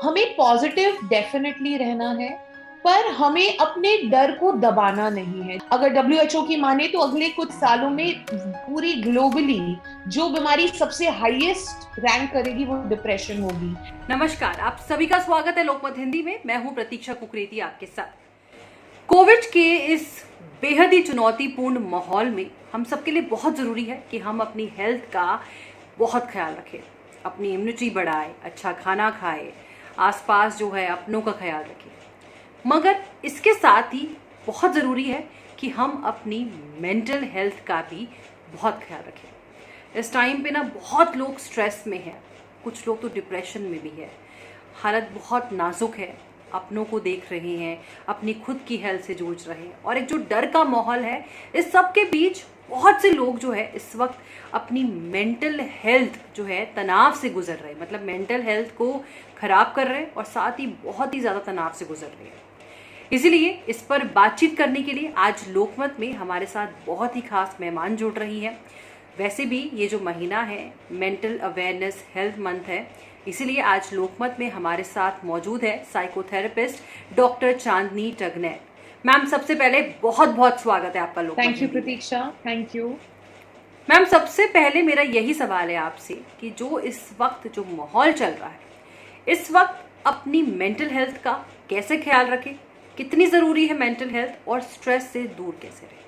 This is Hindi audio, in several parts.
हमें पॉजिटिव डेफिनेटली रहना है, पर हमें अपने डर को दबाना नहीं है। अगर डब्ल्यूएचओ की माने तो अगले कुछ सालों में पूरी ग्लोबली जो बीमारी सबसे हाईएस्ट रैंक करेगी वो डिप्रेशन होगी। नमस्कार, आप सभी का स्वागत है लोकमत हिंदी में। मैं हूं प्रतीक्षा कुकरेती आपके साथ। कोविड के इस बेहद ही चुनौतीपूर्ण माहौल में हम सबके लिए बहुत ज़रूरी है कि हम अपनी हेल्थ का बहुत ख्याल रखें, अपनी इम्यूनिटी बढ़ाएं, अच्छा खाना खाएं, आसपास जो है अपनों का ख्याल रखें। मगर इसके साथ ही बहुत ज़रूरी है कि हम अपनी मेंटल हेल्थ का भी बहुत ख्याल रखें। इस टाइम पे ना बहुत लोग स्ट्रेस में हैं, कुछ लोग तो डिप्रेशन में भी है। हालत बहुत नाजुक है, अपनों को देख रहे हैं, अपनी खुद की हेल्थ से जूझ रहे हैं और एक जो डर का माहौल है, इस सब के बीच बहुत से लोग जो है इस वक्त अपनी मेंटल हेल्थ जो है तनाव से गुजर रहे हैं, मतलब मेंटल हेल्थ को खराब कर रहे हैं और साथ ही बहुत ही ज़्यादा तनाव से गुजर रहे हैं। इसीलिए इस पर बातचीत करने के लिए आज लोकमत में हमारे साथ बहुत ही खास मेहमान जुड़ रही हैं। वैसे भी ये जो महीना है मेंटल अवेयरनेस हेल्थ मंथ है, इसीलिए आज लोकमत में हमारे साथ मौजूद है साइकोथेरेपिस्ट डॉक्टर चांदनी टगनेर। मैम, सबसे पहले बहुत बहुत स्वागत है आपका लोकमत थैंक यू हिंदी में। प्रतीक्षा, थैंक यू। मैम, सबसे पहले मेरा यही सवाल है आपसे कि जो इस वक्त जो माहौल चल रहा है, इस वक्त अपनी मेंटल हेल्थ का कैसे ख्याल रखें, कितनी ज़रूरी है मेंटल हेल्थ और स्ट्रेस से दूर कैसे रहें?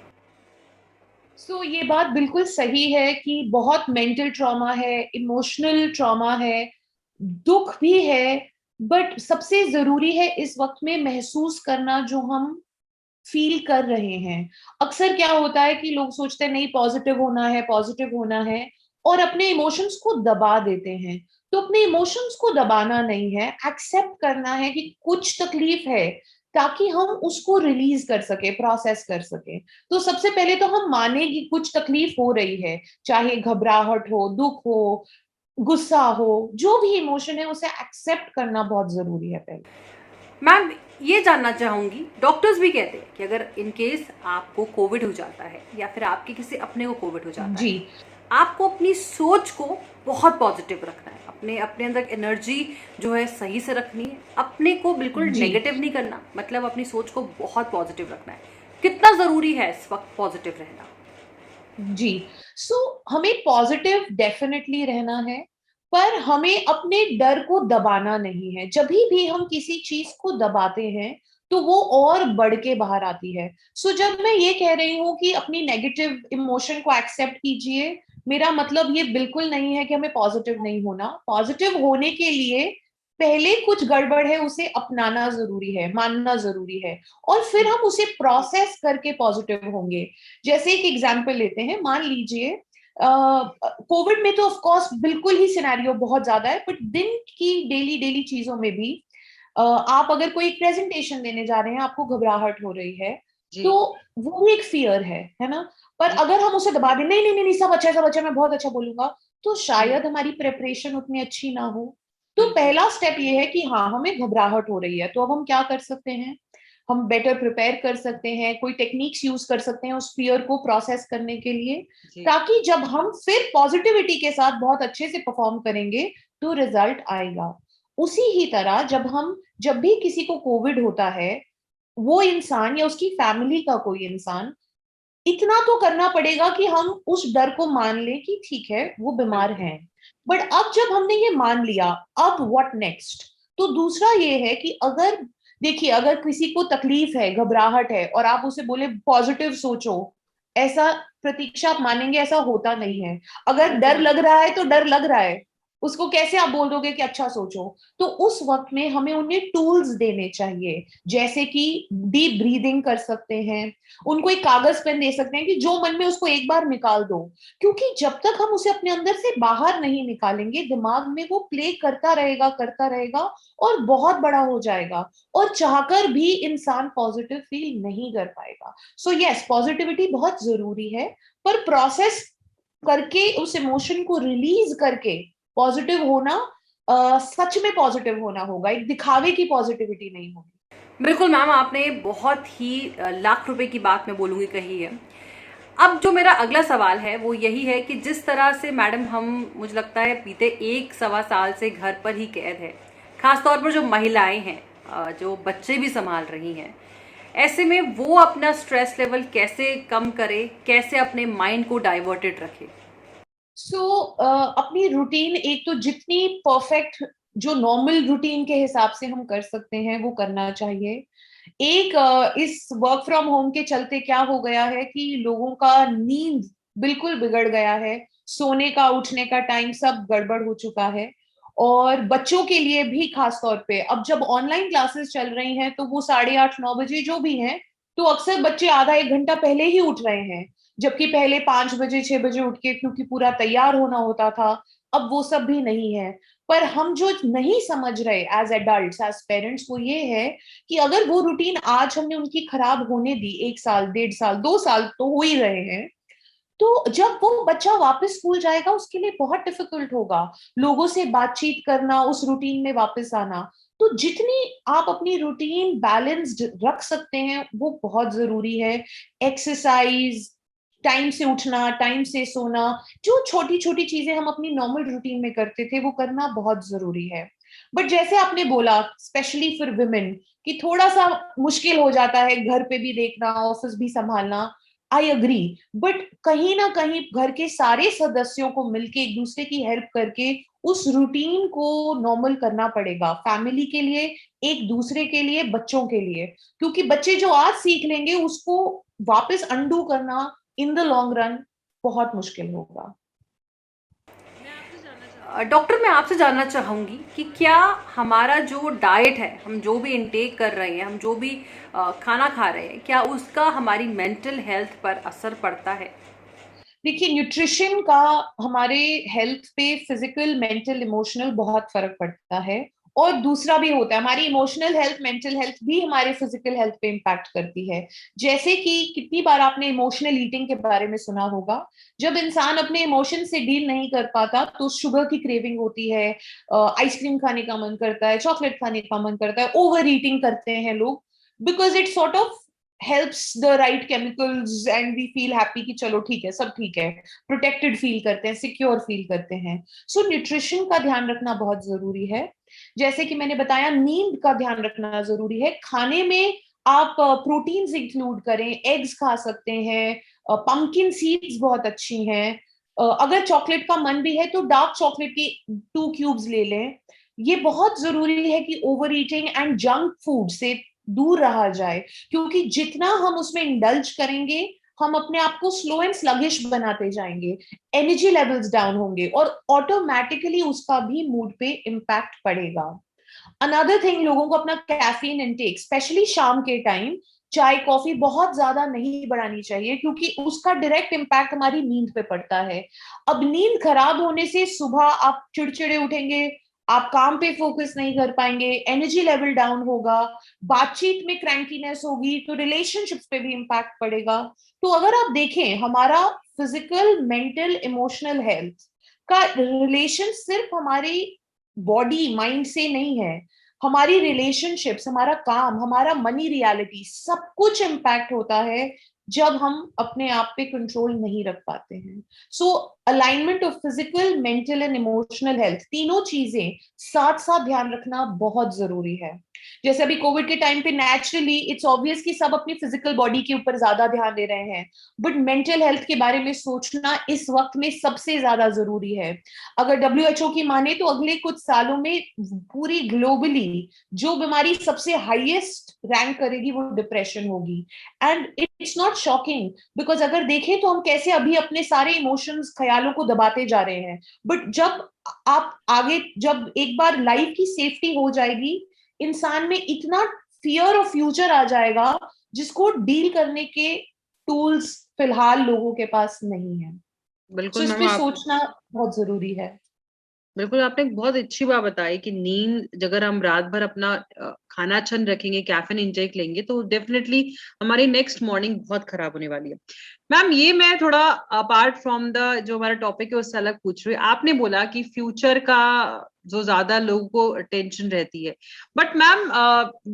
ये बात बिल्कुल सही है कि बहुत मेंटल ट्रॉमा है, इमोशनल ट्रॉमा है, दुख भी है, बट सबसे जरूरी है इस वक्त में महसूस करना जो हम फील कर रहे हैं। अक्सर क्या होता है कि लोग सोचते हैं नहीं पॉजिटिव होना है, पॉजिटिव होना है, और अपने इमोशंस को दबा देते हैं। तो अपने इमोशंस को दबाना नहीं है, एक्सेप्ट करना है कि कुछ तकलीफ है, ताकि हम उसको रिलीज कर सके, प्रोसेस कर सके। तो सबसे पहले तो हम माने कि कुछ तकलीफ हो रही है, चाहे घबराहट हो, दुख हो, गुस्सा हो, जो भी इमोशन है उसे एक्सेप्ट करना बहुत जरूरी है पहले। मैम, ये जानना चाहूंगी, डॉक्टर्स भी कहते हैं कि अगर इन केस आपको कोविड हो जाता है या फिर आपके किसी अपने को कोविड हो जाता जी। है, आपको अपनी सोच को बहुत पॉजिटिव रखना है, अपने अपने अंदर एनर्जी जो है सही से रखनी है, अपने को बिल्कुल जी। नेगेटिव नहीं करना, मतलब अपनी सोच को बहुत पॉजिटिव रखना है। कितना ज़रूरी है इस वक्त पॉजिटिव रहना? जी। हमें पॉजिटिव डेफिनेटली रहना है, पर हमें अपने डर को दबाना नहीं है। जब भी हम किसी चीज को दबाते हैं तो वो और बढ़ के बाहर आती है। जब मैं ये कह रही हूँ कि अपनी नेगेटिव इमोशन को एक्सेप्ट कीजिए, मेरा मतलब ये बिल्कुल नहीं है कि हमें पॉजिटिव नहीं होना। पॉजिटिव होने के लिए पहले कुछ गड़बड़ है उसे अपनाना जरूरी है, मानना जरूरी है, और फिर हम उसे प्रोसेस करके पॉजिटिव होंगे। जैसे एक एग्जाम्पल लेते हैं, मान लीजिए कोविड में तो ऑफ कोर्स बिल्कुल ही सिनेरियो बहुत ज्यादा है, बट दिन की डेली डेली चीजों में भी आप अगर कोई प्रेजेंटेशन देने जा रहे हैं, आपको घबराहट हो रही है, जी। तो वो भी एक फियर है ना। पर जी। अगर हम उसे दबा दें, नहीं नहीं नहीं नहीं, सब अच्छा है, सब अच्छा है, मैं बहुत अच्छा बोलूंगा, तो जी। शायद हमारी प्रेपरेशन उतनी अच्छी ना हो। तो बिल्कुल। पहला स्टेप ये है कि हाँ, हमें घबराहट हो रही है, तो अब हम क्या कर सकते हैं? हम बेटर प्रिपेयर कर सकते हैं, कोई टेक्निक्स यूज कर सकते हैं उस फियर को प्रोसेस करने के लिए, जी। ताकि जब हम फिर पॉजिटिविटी के साथ बहुत अच्छे से परफॉर्म करेंगे तो रिजल्ट आएगा। उसी ही तरह जब भी किसी को कोविड होता है, वो इंसान या उसकी फैमिली का कोई इंसान, इतना तो करना पड़ेगा कि हम उस डर को मान लें कि ठीक है वो बीमार बिल्कुल। हैं। बट अब जब हमने ये मान लिया, अब व्हाट नेक्स्ट? तो दूसरा ये है कि अगर, देखिए, अगर किसी को तकलीफ है, घबराहट है, और आप उसे बोले पॉजिटिव सोचो, ऐसा, प्रतीक्षा, आप मानेंगे ऐसा होता नहीं है। अगर बिल्कुल डर नहीं। लग रहा है तो डर लग रहा है, उसको कैसे आप बोल दोगे कि अच्छा सोचो? तो उस वक्त में हमें उन्हें टूल्स देने चाहिए, जैसे कि डीप ब्रीदिंग कर सकते हैं, उनको एक कागज पेन दे सकते हैं कि जो मन में उसको एक बार निकाल दो। क्योंकि जब तक हम उसे अपने अंदर से बाहर नहीं निकालेंगे, दिमाग में वो प्ले करता रहेगा और बहुत बड़ा हो जाएगा, और चाहकर भी इंसान पॉजिटिव फील नहीं कर पाएगा। यस, पॉजिटिविटी बहुत जरूरी है, पर प्रोसेस करके उस इमोशन को रिलीज करके पॉजिटिव होना, सच में पॉजिटिव होना होगा, एक दिखावे की पॉजिटिविटी नहीं होगी। बिल्कुल मैम, आपने बहुत ही लाख रुपए की बात मैं बोलूँगी कही है। अब जो मेरा अगला सवाल है वो यही है कि जिस तरह से मैडम हम, मुझे लगता है बीते 1 सवा साल से घर पर ही कैद है, खासतौर पर जो महिलाएं हैं, जो बच्चे भी संभाल रही हैं, ऐसे में वो अपना स्ट्रेस लेवल कैसे कम करे, कैसे अपने माइंड को डाइवर्टेड रखे? अपनी रूटीन एक तो जितनी परफेक्ट, जो नॉर्मल रूटीन के हिसाब से हम कर सकते हैं वो करना चाहिए। इस वर्क फ्रॉम होम के चलते क्या हो गया है कि लोगों का नींद बिल्कुल बिगड़ गया है, सोने का उठने का टाइम सब गड़बड़ हो चुका है। और बच्चों के लिए भी खास तौर पे अब जब ऑनलाइन क्लासेस चल रही हैं तो वो 8:30 9 बजे जो भी हैं, तो अक्सर बच्चे आधा एक घंटा पहले ही उठ रहे हैं, जबकि पहले 5 बजे 6 बजे उठ के क्योंकि पूरा तैयार होना होता था, अब वो सब भी नहीं है। पर हम जो नहीं समझ रहे एज एडल्ट्स एज पेरेंट्स वो ये है कि अगर वो रूटीन आज हमने उनकी खराब होने दी, 1 साल 1.5 साल 2 साल तो हो ही रहे हैं, तो जब वो बच्चा वापस स्कूल जाएगा उसके लिए बहुत डिफिकल्ट होगा लोगों से बातचीत करना, उस रूटीन में वापस आना। तो जितनी आप अपनी रूटीन बैलेंस्ड रख सकते हैं वो बहुत जरूरी है। एक्सरसाइज, टाइम से उठना, टाइम से सोना, जो छोटी छोटी चीजें हम अपनी नॉर्मल रूटीन में करते थे वो करना बहुत जरूरी है। बट जैसे आपने बोला स्पेशली फॉर वुमेन कि थोड़ा सा मुश्किल हो जाता है, घर पे भी देखना, ऑफिस भी संभालना, आई अग्री। बट कहीं ना कहीं घर के सारे सदस्यों को मिलके एक दूसरे की हेल्प करके उस रूटीन को नॉर्मल करना पड़ेगा, फैमिली के लिए, एक दूसरे के लिए, बच्चों के लिए। क्योंकि बच्चे जो आज सीख लेंगे उसको वापस अंडू करना इन द लॉन्ग रन बहुत मुश्किल होगा। डॉक्टर, मैं आपसे जानना चाहूंगी कि क्या हमारा जो डाइट है, हम जो भी इनटेक कर रहे हैं, हम जो भी खाना खा रहे हैं, क्या उसका हमारी मेंटल हेल्थ पर असर पड़ता है? देखिए, न्यूट्रिशन का हमारे हेल्थ पे फिजिकल मेंटल इमोशनल बहुत फर्क पड़ता है। और दूसरा भी होता है, हमारी इमोशनल हेल्थ मेंटल हेल्थ भी हमारे फिजिकल हेल्थ पे इम्पैक्ट करती है। जैसे कि कितनी बार आपने इमोशनल ईटिंग के बारे में सुना होगा। जब इंसान अपने इमोशन से डील नहीं कर पाता तो शुगर की क्रेविंग होती है, आइसक्रीम खाने का मन करता है, चॉकलेट खाने का मन करता है, ओवर ईटिंग करते हैं लोग, because it sort of helps the right chemicals and we feel happy कि चलो ठीक है, सब ठीक है, प्रोटेक्टेड फील करते हैं, सिक्योर फील करते हैं। सो न्यूट्रिशन का ध्यान रखना बहुत जरूरी है। जैसे कि मैंने बताया, नींद का ध्यान रखना जरूरी है। खाने में आप प्रोटीन्स इंक्लूड करें, एग्स खा सकते हैं, पंपकिन सीड्स बहुत अच्छी हैं। अगर चॉकलेट का मन भी है तो डार्क चॉकलेट की 2 क्यूब्स ले लें। ये बहुत जरूरी है कि over eating and junk food से दूर रहा जाए, क्योंकि जितना हम उसमें इंडल्ज करेंगे हम अपने आप को स्लो एंड स्लगिश बनाते जाएंगे, एनर्जी लेवल्स डाउन होंगे और ऑटोमेटिकली उसका भी मूड पे इम्पैक्ट पड़ेगा। अनदर थिंग, लोगों को अपना कैफीन इनटेक स्पेशली शाम के टाइम, चाय कॉफी बहुत ज्यादा नहीं बढ़ानी चाहिए, क्योंकि उसका डायरेक्ट इम्पैक्ट हमारी नींद पे पड़ता है। अब नींद खराब होने से सुबह आप चिड़चिड़े उठेंगे, आप काम पे फोकस नहीं कर पाएंगे, एनर्जी लेवल डाउन होगा, बातचीत में क्रैंकीनेस होगी, तो रिलेशनशिप्स पे भी इम्पैक्ट पड़ेगा। तो अगर आप देखें, हमारा फिजिकल मेंटल इमोशनल हेल्थ का रिलेशन सिर्फ हमारी बॉडी माइंड से नहीं है, हमारी रिलेशनशिप्स, हमारा काम, हमारा मनी रियलिटी, सब कुछ इम्पैक्ट होता है जब हम अपने आप पे कंट्रोल नहीं रख पाते हैं। So alignment of physical mental and emotional health, तीनों चीजें साथ साथ ध्यान रखना बहुत जरूरी है। जैसे अभी कोविड के टाइम पे नेचुरली इट्स ऑब्वियस कि सब अपनी फिजिकल बॉडी के ऊपर ज्यादा ध्यान दे रहे हैं, बट मेंटल हेल्थ के बारे में सोचना इस वक्त में सबसे ज्यादा जरूरी है। अगर WHO की माने तो अगले कुछ सालों में पूरी ग्लोबली जो बीमारी सबसे हाईएस्ट रैंक करेगी वो डिप्रेशन होगी। And it's not shocking, because अगर देखें तो हम कैसे अभी अपने सारे इमोशंस, ख्यालों को दबाते जा रहे हैं, बट जब आप आगे, जब एक बार लाइफ की सेफ्टी हो जाएगी, इंसान में इतना फियर ऑफ फ्यूचर आ जाएगा जिसको डील करने के टूल्स फिलहाल लोगों के पास नहीं है। बिल्कुल इस मैम, पे आप सोचना बहुत जरूरी है। बिल्कुल आपने एक बहुत अच्छी बात बताई कि नींद, अगर हम रात भर अपना खाना अच्छन रखेंगे, कैफीन इंटेक लेंगे, तो डेफिनेटली हमारी नेक्स्ट मॉर्निंग बहुत खराब होने वाली है। मैम, ये मैं थोड़ा अपार्ट फ्रॉम द जो हमारा टॉपिक है उससे अलग पूछ रही हूँ। आपने बोला कि फ्यूचर का जो ज्यादा लोगों को टेंशन रहती है, but ma'am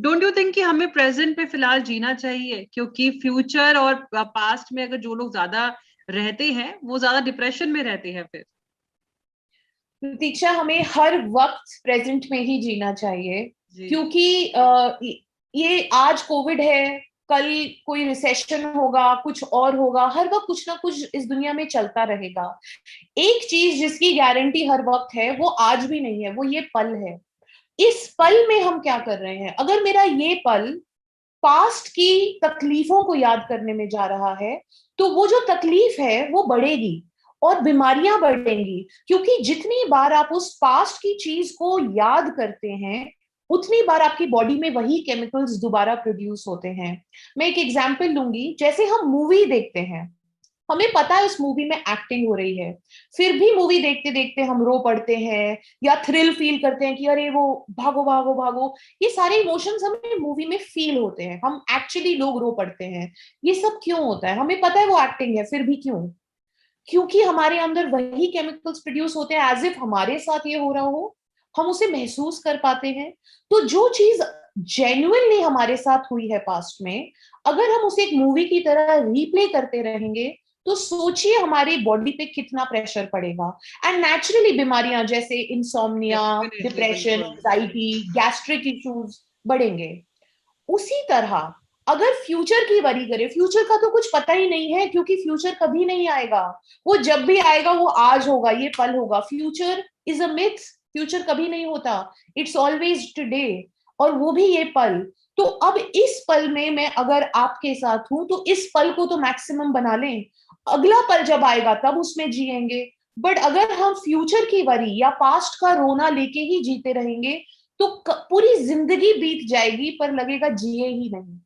don't you think कि हमें प्रेजेंट पे फिलहाल जीना चाहिए? क्योंकि फ्यूचर और पास्ट में अगर जो लोग ज्यादा रहते हैं वो ज्यादा डिप्रेशन में रहते हैं फिर। प्रतीक्षा, हमें हर वक्त प्रेजेंट में ही जीना चाहिए, जी क्योंकि ये आज कोविड है, कल कोई रिसेशन होगा, कुछ और होगा, हर वक्त कुछ ना कुछ इस दुनिया में चलता रहेगा। एक चीज जिसकी गारंटी हर वक्त है वो आज भी नहीं है, वो ये पल है। इस पल में हम क्या कर रहे हैं? अगर मेरा ये पल पास्ट की तकलीफों को याद करने में जा रहा है, तो वो जो तकलीफ है वो बढ़ेगी और बीमारियां बढ़ेंगी, क्योंकि जितनी बार आप उस पास्ट की चीज को याद करते हैं, उतनी बार आपकी बॉडी में वही केमिकल्स दोबारा प्रोड्यूस होते हैं। मैं एक एग्जांपल लूंगी। जैसे हम मूवी देखते हैं, हमें पता है उस मूवी में एक्टिंग हो रही है, फिर भी मूवी देखते देखते हम रो पड़ते हैं या थ्रिल फील करते हैं कि अरे वो भागो भागो भागो। ये सारे इमोशंस हमें मूवी में फील होते हैं, हम एक्चुअली लोग रो पड़ते हैं। ये सब क्यों होता है? हमें पता है वो एक्टिंग है, फिर भी क्यों? क्योंकि हमारे अंदर वही केमिकल्स प्रोड्यूस होते हैं, एज इफ हमारे साथ ये हो रहा हो, हम उसे महसूस कर पाते हैं। तो जो चीज जेन्युइनली हमारे साथ हुई है पास्ट में, अगर हम उसे एक मूवी की तरह रीप्ले करते रहेंगे, तो सोचिए हमारी बॉडी पे कितना प्रेशर पड़ेगा। एंड नेचुरली बीमारियां जैसे इंसोम्निया, डेफिनेटली डिप्रेशन, बिल्कुल। एंजाइटी, गैस्ट्रिक इश्यूज बढ़ेंगे। उसी तरह अगर फ्यूचर की वरी करें, फ्यूचर का तो कुछ पता ही नहीं है, क्योंकि फ्यूचर कभी नहीं आएगा। वो जब भी आएगा वो आज होगा, ये पल होगा। Future is a myth, future कभी नहीं होता, इट्स ऑलवेज टुडे, और वो भी ये पल। तो अब इस पल में मैं अगर आपके साथ हूं, तो इस पल को तो मैक्सिमम बना लें, अगला पल जब आएगा तब उसमें जिएंगे। बट अगर हम फ्यूचर की वरी या पास्ट का रोना लेके ही जीते रहेंगे, तो पूरी जिंदगी बीत जाएगी पर लगेगा जिए ही नहीं।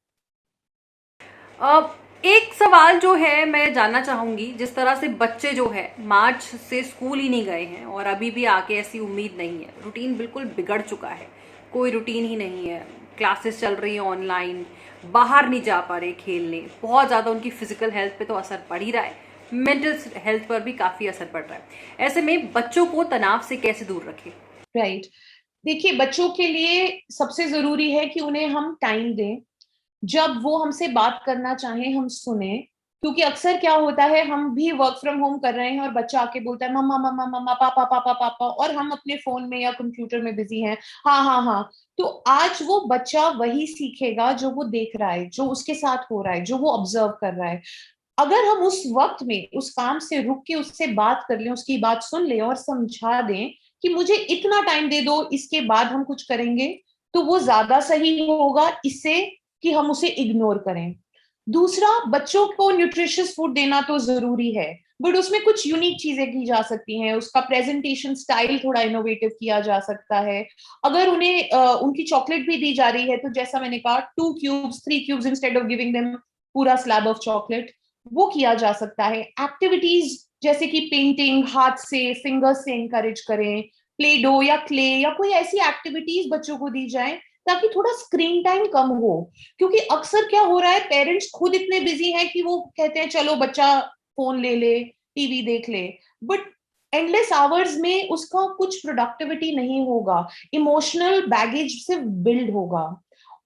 एक सवाल जो है मैं जानना चाहूंगी, जिस तरह से बच्चे जो है मार्च से स्कूल ही नहीं गए हैं और अभी भी आके ऐसी उम्मीद नहीं है, रूटीन बिल्कुल बिगड़ चुका है, कोई रूटीन ही नहीं है, क्लासेस चल रही है ऑनलाइन, बाहर नहीं जा पा रहे खेलने, बहुत ज़्यादा उनकी फिजिकल हेल्थ पे तो असर पड़ ही रहा है, मेंटल हेल्थ पर भी काफ़ी असर पड़ रहा है। ऐसे में बच्चों को तनाव से कैसे दूर रखें? राइट। देखिए, बच्चों के लिए सबसे जरूरी है कि उन्हें हम टाइम दें। जब वो हमसे बात करना चाहें, हम सुने। क्योंकि अक्सर क्या होता है, हम भी वर्क फ्रॉम होम कर रहे हैं और बच्चा आके बोलता है मम्मा मम्मा मम्मा, पापा पापा पापा, और हम अपने फोन में या कंप्यूटर में बिजी हैं। हाँ हाँ हाँ। तो आज वो बच्चा वही सीखेगा जो वो देख रहा है, जो उसके साथ हो रहा है, जो वो ऑब्जर्व कर रहा है। अगर हम उस वक्त में उस काम से रुक के उससे बात कर लें, उसकी बात सुन लें और समझा दें कि मुझे इतना टाइम दे दो, इसके बाद हम कुछ करेंगे, तो वो ज्यादा सही होगा इससे कि हम उसे इग्नोर करें। दूसरा, बच्चों को न्यूट्रिशियस फूड देना तो जरूरी है, बट उसमें कुछ यूनिक चीजें की जा सकती हैं। उसका प्रेजेंटेशन स्टाइल थोड़ा इनोवेटिव किया जा सकता है। अगर उन्हें उनकी चॉकलेट भी दी जा रही है, तो जैसा मैंने कहा, 2 cubes 3 cubes instead of giving them पूरा स्लैब ऑफ चॉकलेट, वो किया जा सकता है। एक्टिविटीज जैसे कि पेंटिंग, हाथ से, फिंगर्स से इंकरेज करें, प्ले डो या क्ले या कोई ऐसी एक्टिविटीज बच्चों को दी जाए, ताकि थोड़ा स्क्रीन टाइम कम हो। क्योंकि अक्सर क्या हो रहा है, पेरेंट्स खुद इतने बिजी हैं कि वो कहते हैं चलो बच्चा फोन ले ले, टीवी देख ले, बट एंडलेस आवर्स में उसका कुछ प्रोडक्टिविटी नहीं होगा, इमोशनल बैगेज से बिल्ड होगा।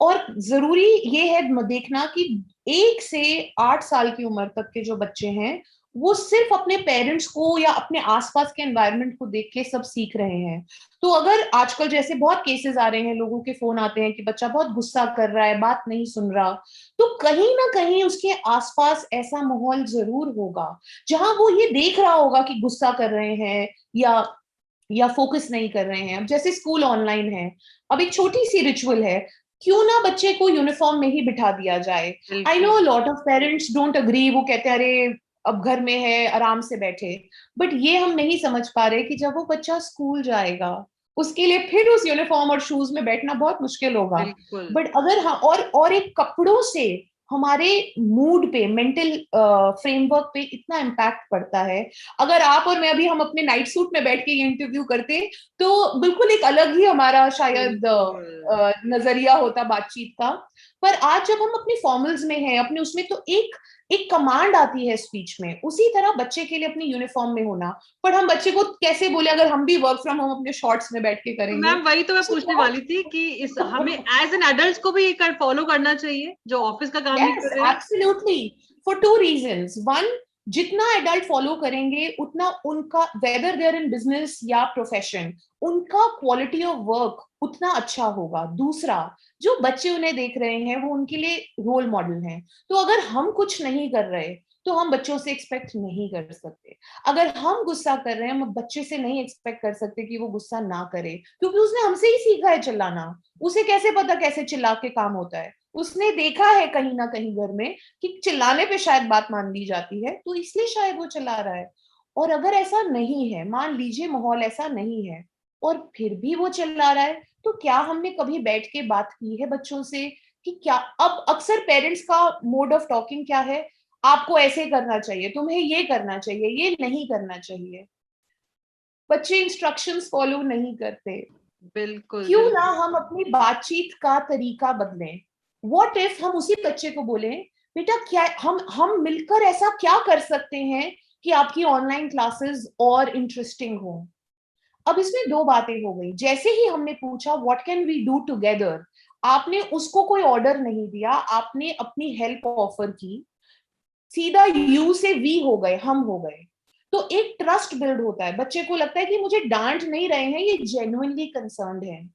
और जरूरी ये है देखना कि 1 से 8 साल की उम्र तक के जो बच्चे हैं, वो सिर्फ अपने पेरेंट्स को या अपने आसपास के एनवायरनमेंट को देख के सब सीख रहे हैं। तो अगर आजकल जैसे बहुत केसेस आ रहे हैं, लोगों के फोन आते हैं कि बच्चा बहुत गुस्सा कर रहा है, बात नहीं सुन रहा, तो कहीं ना कहीं उसके आसपास ऐसा माहौल जरूर होगा जहां वो ये देख रहा होगा कि गुस्सा कर रहे हैं या फोकस नहीं कर रहे हैं। अब जैसे स्कूल ऑनलाइन है, अब एक छोटी सी रिचुअल है, क्यों ना बच्चे को यूनिफॉर्म में ही बिठा दिया जाए। I know lot of parents don't agree, वो कहते हैं अरे अब घर में है, आराम से बैठे। बट ये हम नहीं समझ पा रहे कि जब वो बच्चा स्कूल जाएगा, उसके लिए फिर उस यूनिफॉर्म और शूज में बैठना बहुत मुश्किल होगा। बिल्कुल बट अगर हाँ, और एक कपड़ों से हमारे मूड पे, मेंटल फ्रेमवर्क पे इतना इम्पैक्ट पड़ता है। अगर आप और मैं अभी हम अपने नाइट सूट में बैठ के ये इंटरव्यू करते, तो बिल्कुल एक अलग ही हमारा शायद बिल्कुल नजरिया होता बातचीत का। पर आज जब हम अपने फॉर्मल्स में हैं, अपने उसमें, तो एक एक कमांड आती है स्पीच में, उसी तरह बच्चे के लिए अपनी यूनिफॉर्म में होना। पर हम बच्चे को कैसे बोले अगर हम भी वर्क फ्रॉम होम अपने शॉर्ट्स में बैठ के तो करेंगे? मैम वही तो मैं So, पूछने वाली थी कि इस हमें एज एन एडल्ट को भी ये फॉलो करना चाहिए जो ऑफिस का काम भी yes, कर रहे हैं। absolutely. For 2 reasons. One, जितना एडल्ट फॉलो करेंगे उतना उनका, वेदर देयर इन बिजनेस या प्रोफेशन, उनका क्वालिटी ऑफ वर्क उतना अच्छा होगा। दूसरा, जो बच्चे उन्हें देख रहे हैं वो उनके लिए रोल मॉडल हैं। तो अगर हम कुछ नहीं कर रहे तो हम बच्चों से एक्सपेक्ट नहीं कर सकते। अगर हम गुस्सा कर रहे हैं, हम बच्चे से नहीं एक्सपेक्ट कर सकते कि वो गुस्सा ना करे, क्योंकि उसने हमसे ही सीखा है चिल्लाना। उसे कैसे पता कैसे चिल्ला के काम होता है? उसने देखा है कहीं ना कहीं घर में कि चिल्लाने पे शायद बात मान ली जाती है, तो इसलिए शायद वो चिल्ला रहा है। और अगर ऐसा नहीं है, मान लीजिए माहौल ऐसा नहीं है और फिर भी वो चिल्ला रहा है, तो क्या हमने कभी बैठ के बात की है बच्चों से कि क्या, अब अक्सर पेरेंट्स का मोड ऑफ टॉकिंग क्या है, आपको ऐसे करना चाहिए, तुम्हें ये करना चाहिए, ये नहीं करना चाहिए। बच्चे इंस्ट्रक्शंस फॉलो नहीं करते। बिल्कुल क्यों ना बिल्कुल। हम अपनी बातचीत का तरीका बदलें? व्हाट इफ हम उसी बच्चे को बोलें, बेटा क्या हम मिलकर ऐसा क्या कर सकते हैं कि आपकी ऑनलाइन क्लासेस और इंटरेस्टिंग हो? अब इसमें दो बातें हो गई। जैसे ही हमने पूछा what can we do together, आपने उसको कोई ऑर्डर नहीं दिया, आपने अपनी हेल्प ऑफर की, सीधा यू से वी हो गए, हम हो गए। तो एक ट्रस्ट बिल्ड होता है, बच्चे को लगता है कि मुझे डांट नहीं रहे हैं, ये जेन्युइनली कंसर्न्ड है।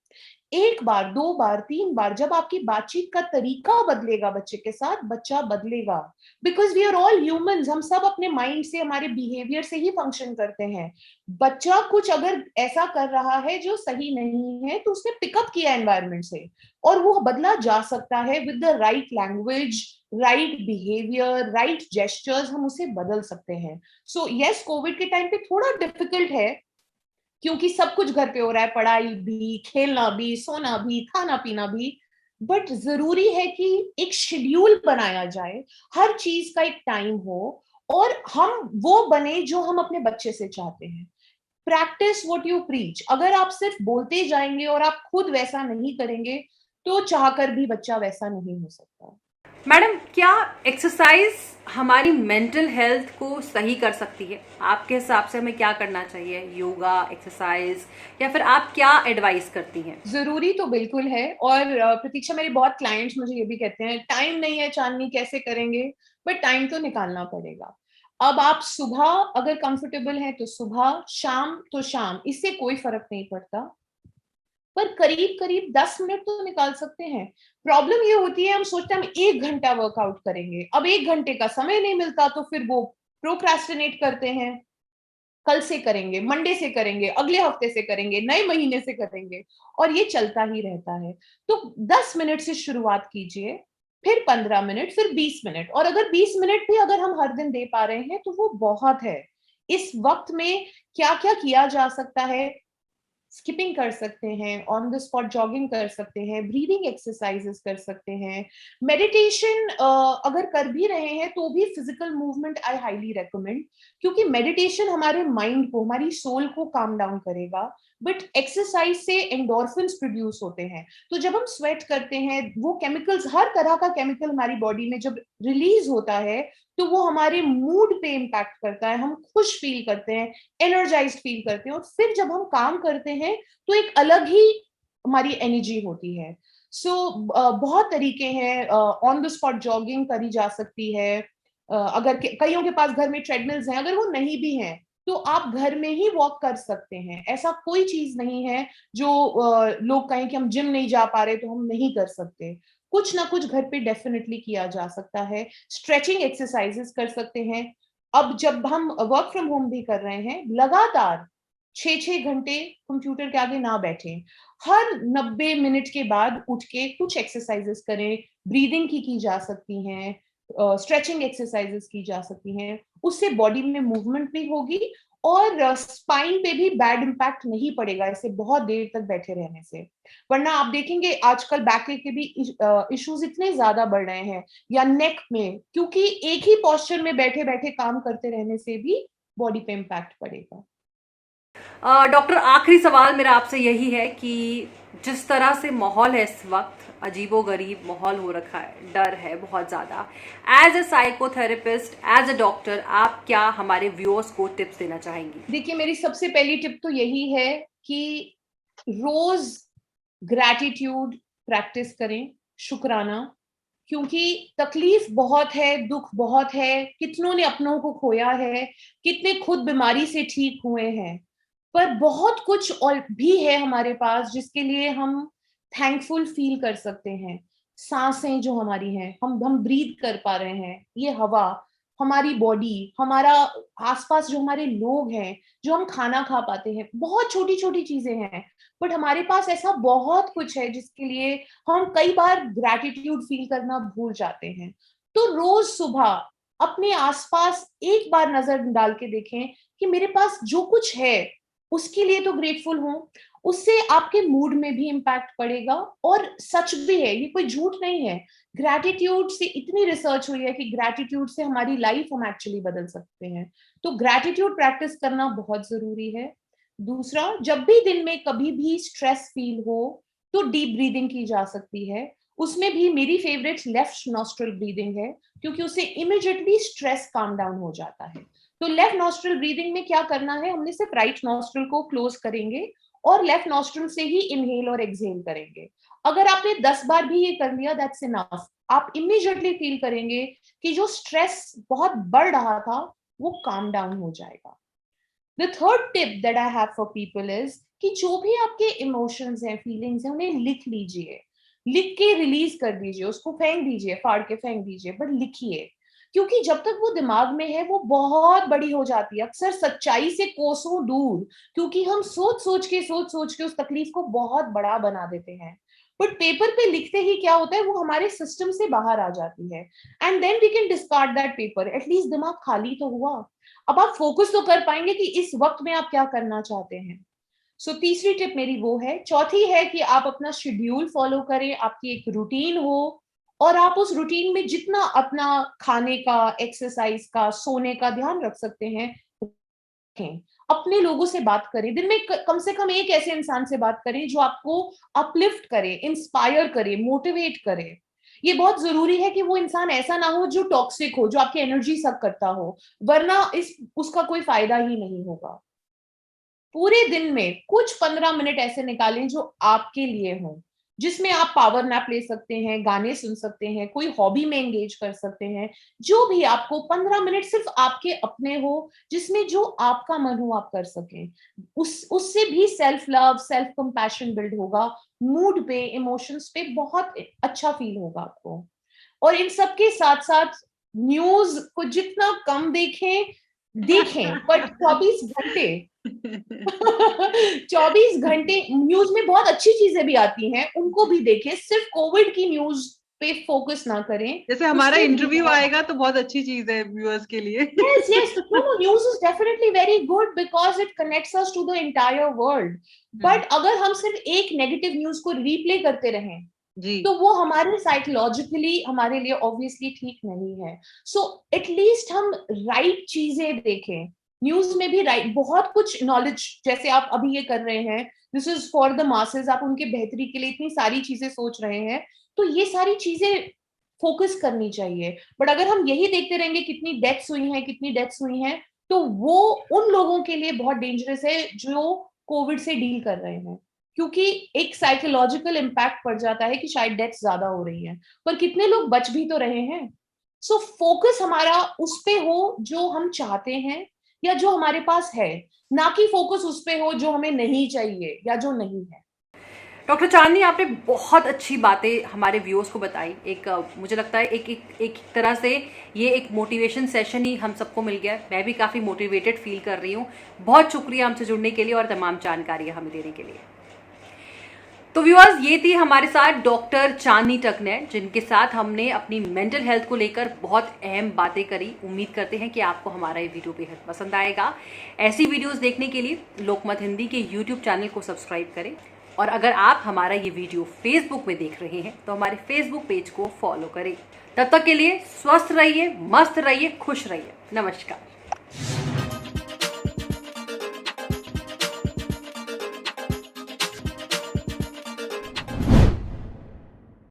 एक बार, दो बार, तीन बार जब आपकी बातचीत का तरीका बदलेगा बच्चे के साथ, बच्चा बदलेगा। Because we are all humans, हम सब अपने माइंड से, हमारे बिहेवियर से ही फंक्शन करते हैं। बच्चा कुछ अगर ऐसा कर रहा है जो सही नहीं है, तो उसने पिकअप किया एनवायरमेंट से, और वो बदला जा सकता है with the right language, right behaviour, right gestures, हम उसे बदल सकते हैं। सो यस, कोविड के टाइम पे थोड़ा डिफिकल्ट है, क्योंकि सब कुछ घर पे हो रहा है, पढ़ाई भी, खेलना भी, सोना भी, खाना पीना भी। बट जरूरी है कि एक शेड्यूल बनाया जाए, हर चीज का एक टाइम हो, और हम वो बने जो हम अपने बच्चे से चाहते हैं। Practice what you preach. अगर आप सिर्फ बोलते जाएंगे और आप खुद वैसा नहीं करेंगे, तो चाहकर भी बच्चा वैसा नहीं हो सकता। मैडम, क्या एक्सरसाइज हमारी मेंटल हेल्थ को सही कर सकती है? आपके हिसाब से हमें क्या करना चाहिए? योगा, एक्सरसाइज, या फिर आप क्या एडवाइस करती हैं? जरूरी तो बिल्कुल है। और प्रतीक्षा, मेरे बहुत क्लाइंट्स मुझे ये भी कहते हैं, टाइम नहीं है चांदनी, कैसे करेंगे? बट टाइम तो निकालना पड़ेगा। अब आप सुबह अगर कंफर्टेबल है तो सुबह, शाम तो शाम, इससे कोई फर्क नहीं पड़ता, पर करीब करीब 10 मिनट तो निकाल सकते हैं। प्रॉब्लम ये होती है, हम सोचते हैं हम 1 घंटा वर्कआउट करेंगे, अब 1 घंटे का समय नहीं मिलता, तो फिर वो प्रोक्रेस्टिनेट करते हैं, कल से करेंगे, मंडे से करेंगे, अगले हफ्ते से करेंगे, नए महीने से करेंगे, और ये चलता ही रहता है। तो 10 मिनट से शुरुआत कीजिए, फिर 15 मिनट, फिर 20 मिनट, और अगर 20 मिनट भी अगर हम हर दिन दे पा रहे हैं तो वो बहुत है। इस वक्त में क्या क्या किया जा सकता है? स्किपिंग कर सकते हैं, ऑन द स्पॉट जॉगिंग कर सकते हैं, ब्रीदिंग एक्सरसाइजेस कर सकते हैं, मेडिटेशन अगर कर भी रहे हैं तो भी physical movement I highly recommend, क्योंकि मेडिटेशन हमारे माइंड को, हमारी सोल को काम डाउन करेगा। बट एक्सरसाइज से एंडोर्फिन्स प्रोड्यूस होते हैं, तो जब हम स्वेट करते हैं, वो केमिकल्स, हर तरह का केमिकल हमारी बॉडी में जब रिलीज होता है, तो वो हमारे मूड पे इम्पैक्ट करता है, हम खुश फील करते हैं, एनर्जाइज फील करते हैं, और फिर जब हम काम करते हैं तो एक अलग ही हमारी एनर्जी होती है। बहुत तरीके हैं। ऑन द स्पॉट जॉगिंग करी जा सकती है। अगर कईयों के पास घर में ट्रेडमिल्स हैं, अगर वो नहीं भी हैं तो आप घर में ही वॉक कर सकते हैं। ऐसा कोई चीज नहीं है जो लोग कहें कि हम जिम नहीं जा पा रहे तो हम नहीं कर सकते। कुछ ना कुछ घर पे डेफिनेटली किया जा सकता है। स्ट्रेचिंग एक्सरसाइजेस कर सकते हैं। अब जब हम वर्क फ्रॉम होम भी कर रहे हैं, लगातार 6-6 घंटे कंप्यूटर के आगे ना बैठे, हर 90 मिनट के बाद उठ के कुछ एक्सरसाइजेस करें। ब्रीदिंग की जा सकती हैं, स्ट्रेचिंग एक्सरसाइजेस की जा सकती हैं, उससे बॉडी में मूवमेंट भी होगी, और स्पाइन पे भी बैड इम्पैक्ट नहीं पड़ेगा इससे बहुत देर तक बैठे रहने से। वरना आप देखेंगे आजकल बैक के भी इश्यूज इतने ज्यादा बढ़ रहे हैं, या नेक में, क्योंकि एक ही पोस्चर में बैठे बैठे काम करते रहने से भी बॉडी पे इम्पैक्ट पड़ेगा। डॉक्टर, आखिरी सवाल मेरा आपसे यही है कि जिस तरह से माहौल है इस वक्त, अजीबोगरीब माहौल हो रखा है, डर है बहुत ज़्यादा, as a psychotherapist, as a doctor, आप क्या हमारे व्यूअर्स को टिप्स देना चाहेंगी? देखिए, मेरी सबसे पहली टिप तो यही है कि रोज ग्रैटिट्यूड प्रैक्टिस करें, शुक्राना। क्योंकि तकलीफ बहुत है, दुख बहुत है, कितनों ने अपनों को खोया है, कितने खुद बीमारी से ठीक हुए हैं, पर बहुत कुछ और भी है हमारे पास जिसके लिए हम थैंकफुल फील कर सकते हैं। सांसें जो हमारी हैं, हम ब्रीथ कर पा रहे हैं, ये हवा, हमारी बॉडी, हमारा आसपास जो हमारे लोग हैं, जो हम खाना खा पाते हैं, बहुत छोटी छोटी चीजें हैं, बट हमारे पास ऐसा बहुत कुछ है जिसके लिए हम कई बार ग्रैटिट्यूड फील करना भूल जाते हैं। तो रोज सुबह अपने आसपास एक बार नजर डाल के देखें कि मेरे पास जो कुछ है उसके लिए तो ग्रेटफुल हूं। उससे आपके मूड में भी इम्पैक्ट पड़ेगा, और सच भी है, ये कोई झूठ नहीं है। ग्रैटिट्यूड से इतनी रिसर्च हुई है कि ग्रैटिट्यूड से हमारी लाइफ हम एक्चुअली बदल सकते हैं। तो ग्रैटिट्यूड प्रैक्टिस करना बहुत जरूरी है। दूसरा, जब भी दिन में कभी भी स्ट्रेस फील हो तो डीप ब्रीदिंग की जा सकती है। उसमें भी मेरी फेवरेट लेफ्ट नॉस्ट्रल ब्रीदिंग है, क्योंकि उससे इमिडिएटली स्ट्रेस काम डाउन हो जाता है। तो लेफ्ट नॉस्ट्रल ब्रीदिंग में क्या करना है, हमने सिर्फ राइट नॉस्ट्रल को क्लोज करेंगे और लेफ्ट नॉस्ट्रल से ही इनहेल और एक्सहेल करेंगे। अगर आपने 10 बार भी ये कर लिया, दैट्स इनफ। आप इमीडिएटली फील करेंगे कि जो स्ट्रेस बहुत बढ़ रहा था वो काम डाउन हो जाएगा। The third tip that I have for people is कि जो भी आपके इमोशंस हैं, फीलिंग्स हैं, उन्हें लिख लीजिए, लिख के रिलीज कर दीजिए, उसको फेंक दीजिए, फाड़ के फेंक दीजिए, बट लिखिए। क्योंकि जब तक वो दिमाग में है वो बहुत बड़ी हो जाती है, अक्सर सच्चाई से कोसों दूर, क्योंकि हम सोच सोच के उस तकलीफ को बहुत बड़ा बना देते हैं। बट पेपर पे लिखते ही क्या होता है, वो हमारे सिस्टम से बाहर आ जाती है, and then we can discard that paper. At least दिमाग खाली तो हुआ। अब आप फोकस तो कर पाएंगे कि इस वक्त में आप क्या करना चाहते हैं। सो तीसरी टिप मेरी वो है। चौथी है कि आप अपना शेड्यूल फॉलो करें, आपकी एक रूटीन हो, और आप उस रूटीन में जितना अपना खाने का, एक्सरसाइज का, सोने का ध्यान रख सकते हैं रखें। अपने लोगों से बात करें, दिन में कम से कम एक ऐसे इंसान से बात करें जो आपको अपलिफ्ट करे, इंस्पायर करे, मोटिवेट करे। ये बहुत जरूरी है कि वो इंसान ऐसा ना हो जो टॉक्सिक हो, जो आपकी एनर्जी सक करता हो, वरना उसका कोई फायदा ही नहीं होगा। पूरे दिन में कुछ 15 मिनट ऐसे निकालें जो आपके लिए हों, जिसमें आप पावर नैप ले सकते हैं, गाने सुन सकते हैं, कोई हॉबी में एंगेज कर सकते हैं, जो भी आपको 15 मिनट सिर्फ आपके अपने हो, जिसमें जो आपका मन हो आप कर सकें। उससे भी self love, self compassion build होगा, मूड पे, इमोशंस पे बहुत अच्छा फील होगा आपको। और इन सब के साथ साथ न्यूज को जितना कम देखें, पर 24 घंटे 24 घंटे न्यूज में बहुत अच्छी चीजें भी आती हैं, उनको भी देखें। सिर्फ कोविड की न्यूज पे फोकस ना करें। जैसे हमारा इंटरव्यू आएगा तो बहुत अच्छी चीज है व्यूअर्स के लिए। yes no news is definitely very good because it connects us to the entire world, but अगर हम सिर्फ एक नेगेटिव न्यूज को रिप्ले करते रहें जी, तो वो हमारे साइकोलॉजिकली हमारे लिए ऑब्वियसली ठीक नहीं है। सो एटलीस्ट हम राइट चीजें देखें। न्यूज में भी राइट बहुत कुछ नॉलेज, जैसे आप अभी ये कर रहे हैं, this is for the masses, आप उनके बेहतरी के लिए इतनी सारी चीजें सोच रहे हैं, तो ये सारी चीजें फोकस करनी चाहिए। बट अगर हम यही देखते रहेंगे कितनी डेथ्स हुई हैं, तो वो उन लोगों के लिए बहुत डेंजरस है जो कोविड से डील कर रहे हैं, क्योंकि एक साइकोलॉजिकल इम्पैक्ट पड़ जाता है कि शायद डेथ ज्यादा हो रही है, पर कितने लोग बच भी तो रहे हैं। सो फोकस हमारा उस पे हो जो हम चाहते हैं या जो हमारे पास है, ना कि फोकस उस पे हो जो हमें नहीं चाहिए या जो नहीं है। डॉक्टर चांदनी, आपने बहुत अच्छी बातें हमारे व्यूअर्स को बताई। मुझे लगता है एक तरह से ये एक मोटिवेशन सेशन ही हम सबको मिल गया। मैं भी काफ़ी मोटिवेटेड फील कर रही हूँ। बहुत शुक्रिया हमसे जुड़ने के लिए और तमाम जानकारी हमें देने के लिए। तो व्यूअर्स, ये थी हमारे साथ डॉक्टर चांदनी टकनेर, जिनके साथ हमने अपनी मेंटल हेल्थ को लेकर बहुत अहम बातें करी। उम्मीद करते हैं कि आपको हमारा ये वीडियो बेहद पसंद आएगा। ऐसी वीडियोस देखने के लिए लोकमत हिंदी के यूट्यूब चैनल को सब्सक्राइब करें, और अगर आप हमारा ये वीडियो फेसबुक में देख रहे हैं तो हमारे फेसबुक पेज को फॉलो करें। तब तक के लिए स्वस्थ रहिए, मस्त रहिए, खुश रहिए। नमस्कार।